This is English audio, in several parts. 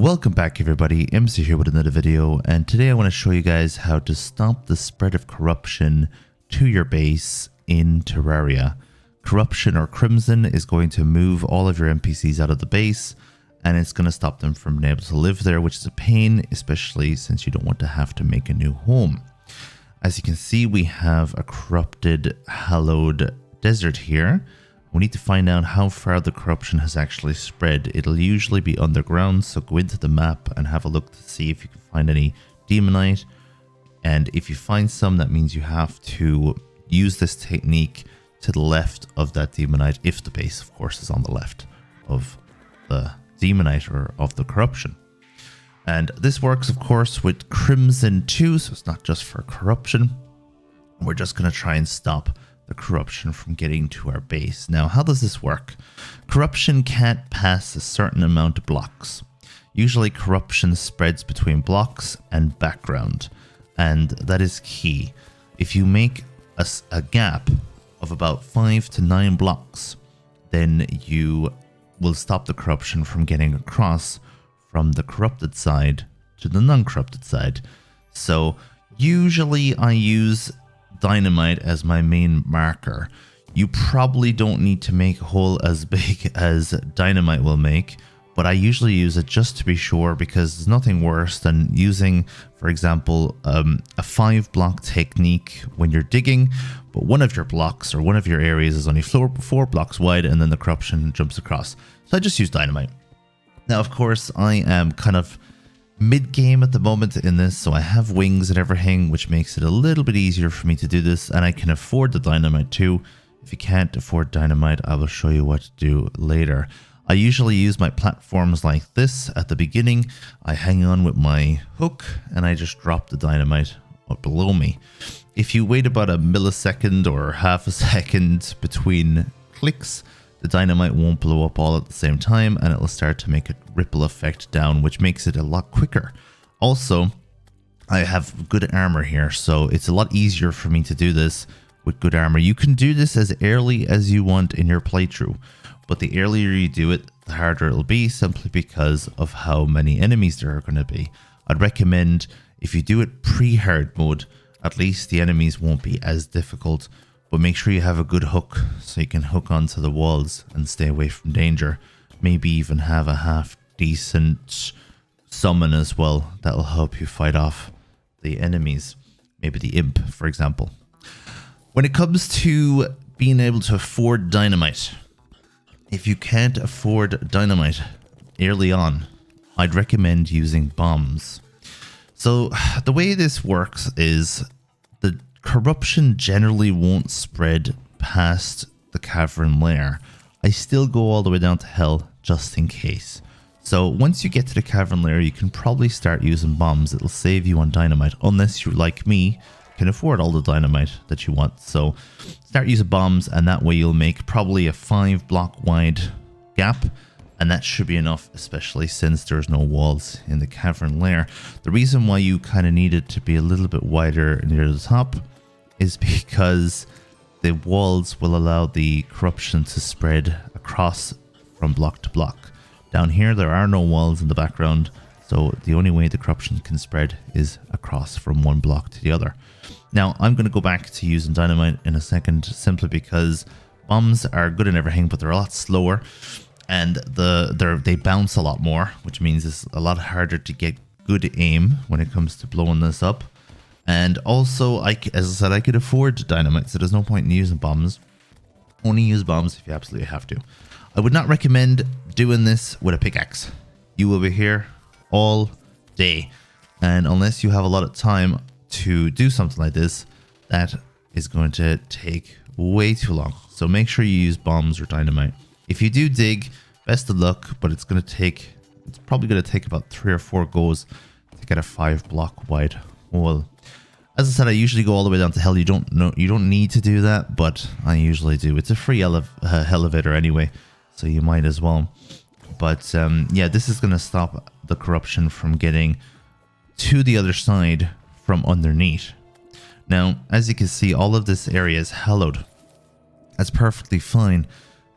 Welcome back everybody, MC here with another video, and today I want to show you guys how to stop the spread of corruption to your base in Terraria. Corruption or Crimson is going to move all of your NPCs out of the base, and it's going to stop them from being able to live there, which is a pain, especially since you don't want to have to make a new home. As you can see, we have a corrupted, hallowed desert here. We need to find out how far the corruption has actually spread. It'll usually be underground, so go into the map and have a look to see if you can find any demonite. And if you find some, that means you have to use this technique to the left of that demonite, if the base, of course, is on the left of the demonite or of the corruption. And this works, of course, with Crimson too, so it's not just for corruption. We're just going to try and stop the corruption from getting to our base. Now, how does this work? Corruption can't pass a certain amount of blocks. Usually corruption spreads between blocks and background, and that is key. If you make a gap of about 5 to 9 blocks, then you will stop the corruption from getting across from the corrupted side to the non-corrupted side. So usually I use dynamite as my main marker. You probably don't need to make a hole as big as dynamite will make, but I usually use it just to be sure, because there's nothing worse than using, for example, a 5-block technique when you're digging, but one of your blocks or one of your areas is only 4 blocks wide, and then the corruption jumps across. So I just use dynamite. Now, of course, I am kind of mid-game at the moment in this, so I have wings and everything, which makes it a little bit easier for me to do this, and I can afford the dynamite too. If you can't afford dynamite, I will show you what to do later. I usually use my platforms like this at the beginning. I hang on with my hook and I just drop the dynamite up below me. If you wait about a millisecond or half a second between clicks, the dynamite won't blow up all at the same time, and it will start to make a ripple effect down, which makes it a lot quicker. Also, I have good armor here, so it's a lot easier for me to do this with good armor. You can do this as early as you want in your playthrough, but the earlier you do it, the harder it'll be, simply because of how many enemies there are going to be. I'd recommend if you do it pre-hard mode, at least the enemies won't be as difficult. But make sure you have a good hook so you can hook onto the walls and stay away from danger. Maybe even have a half decent summon as well. That'll help you fight off the enemies. Maybe the imp, for example. When it comes to being able to afford dynamite, if you can't afford dynamite early on, I'd recommend using bombs. So the way this works is the corruption generally won't spread past the cavern lair. I still go all the way down to hell just in case. So once you get to the cavern lair, you can probably start using bombs. It'll save you on dynamite, unless you, like me, can afford all the dynamite that you want. So start using bombs, and that way you'll make probably a 5-block wide gap, and that should be enough, especially since there's no walls in the cavern lair. The reason why you kind of need it to be a little bit wider near the top is because the walls will allow the corruption to spread across from block to block. Down here, there are no walls in the background, so the only way the corruption can spread is across from one block to the other. Now, I'm going to go back to using dynamite in a second, simply because bombs are good and everything, but they're a lot slower, and they bounce a lot more, which means it's a lot harder to get good aim when it comes to blowing this up. And also, as I said, I could afford dynamite, so there's no point in using bombs. Only use bombs if you absolutely have to. I would not recommend doing this with a pickaxe. You will be here all day, and unless you have a lot of time to do something like this, that is going to take way too long. So make sure you use bombs or dynamite. If you do dig, best of luck, but it's probably going to take about 3 or 4 goes to get a 5-block wide hole. As I said, I usually go all the way down to hell. You don't need to do that, but I usually do. It's a free elevator anyway, so you might as well. But yeah, this is going to stop the corruption from getting to the other side from underneath. Now, as you can see, all of this area is hallowed. That's perfectly fine.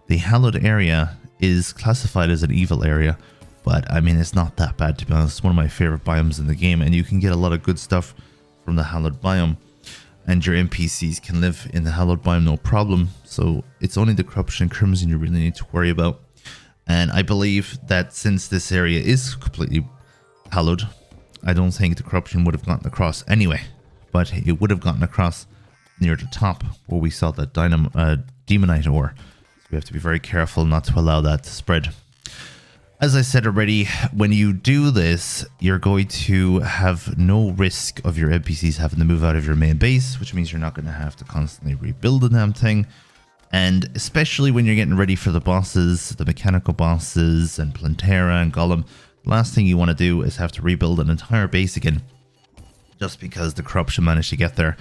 The hallowed area is classified as an evil area But I mean, it's not that bad, to be honest. It's one of my favorite biomes in the game, and you can get a lot of good stuff from the hallowed biome, and your NPCs can live in the hallowed biome no problem. So it's only the corruption and crimson you really need to worry about. And I believe that since this area is completely hallowed, I don't think the corruption would have gotten across anyway, but it would have gotten across near the top where we saw that demonite ore. So we have to be very careful not to allow that to spread. As I said already, when you do this, you're going to have no risk of your NPCs having to move out of your main base, which means you're not going to have to constantly rebuild the damn thing. And especially when you're getting ready for the bosses, the mechanical bosses and Plantera and Golem, the last thing you want to do is have to rebuild an entire base again just because the corruption managed to get there.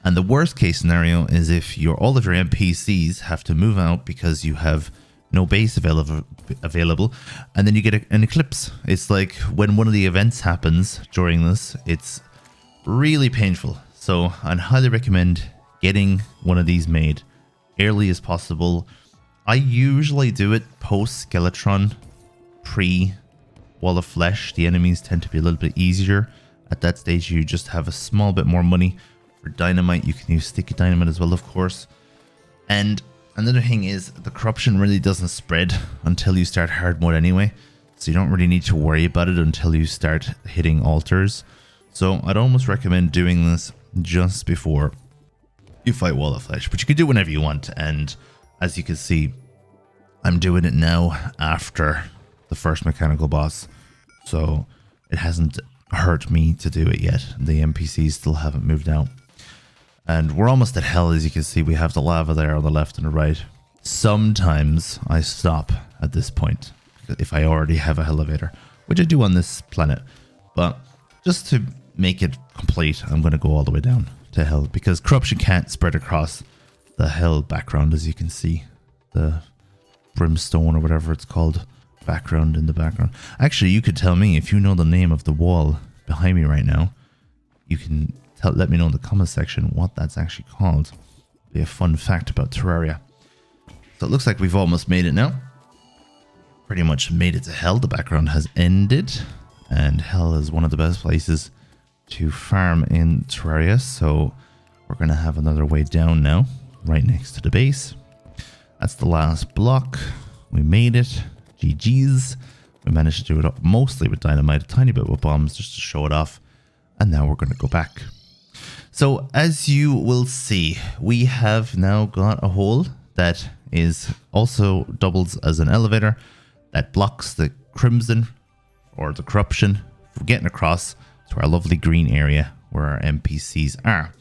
And the worst case scenario is if all of your NPCs have to move out because you have no base available, and then you get an eclipse. It's like when one of the events happens during this, it's really painful. So I'd highly recommend getting one of these made early as possible. I usually do it post Skeletron, pre Wall of Flesh. The enemies tend to be a little bit easier. At that stage, you just have a small bit more money. For dynamite, you can use sticky dynamite as well, of course. And another thing is, the corruption really doesn't spread until you start hard mode anyway. So you don't really need to worry about it until you start hitting altars. So I'd almost recommend doing this just before you fight Wall of Flesh. But you can do it whenever you want. And as you can see, I'm doing it now after the first mechanical boss. So it hasn't hurt me to do it yet. The NPCs still haven't moved out. And we're almost at hell, as you can see. We have the lava there on the left and the right. Sometimes I stop at this point if I already have an elevator, which I do on this planet. But just to make it complete, I'm going to go all the way down to hell, because corruption can't spread across the hell background, as you can see. The brimstone or whatever it's called background in the background. Actually, you could tell me if you know the name of the wall behind me right now. You can let me know in the comment section what that's actually called. It'll be a fun fact about Terraria. So it looks like we've almost made it now. Pretty much made it to hell. The background has ended, and hell is one of the best places to farm in Terraria. So we're going to have another way down now, right next to the base. That's the last block. We made it. GG's. We managed to do it mostly with dynamite, a tiny bit with bombs just to show it off. And now we're going to go back. So as you will see, we have now got a hole that is also doubles as an elevator that blocks the crimson or the corruption from getting across to our lovely green area where our NPCs are.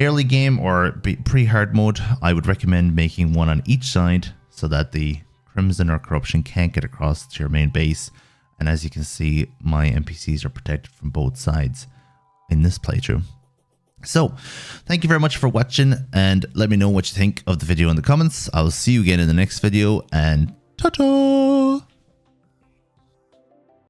Early game or pre-hard mode, I would recommend making one on each side so that the crimson or corruption can't get across to your main base. And as you can see, my NPCs are protected from both sides in this playthrough. So thank you very much for watching, and let me know what you think of the video in the comments. I'll see you again in the next video, and ta-ta!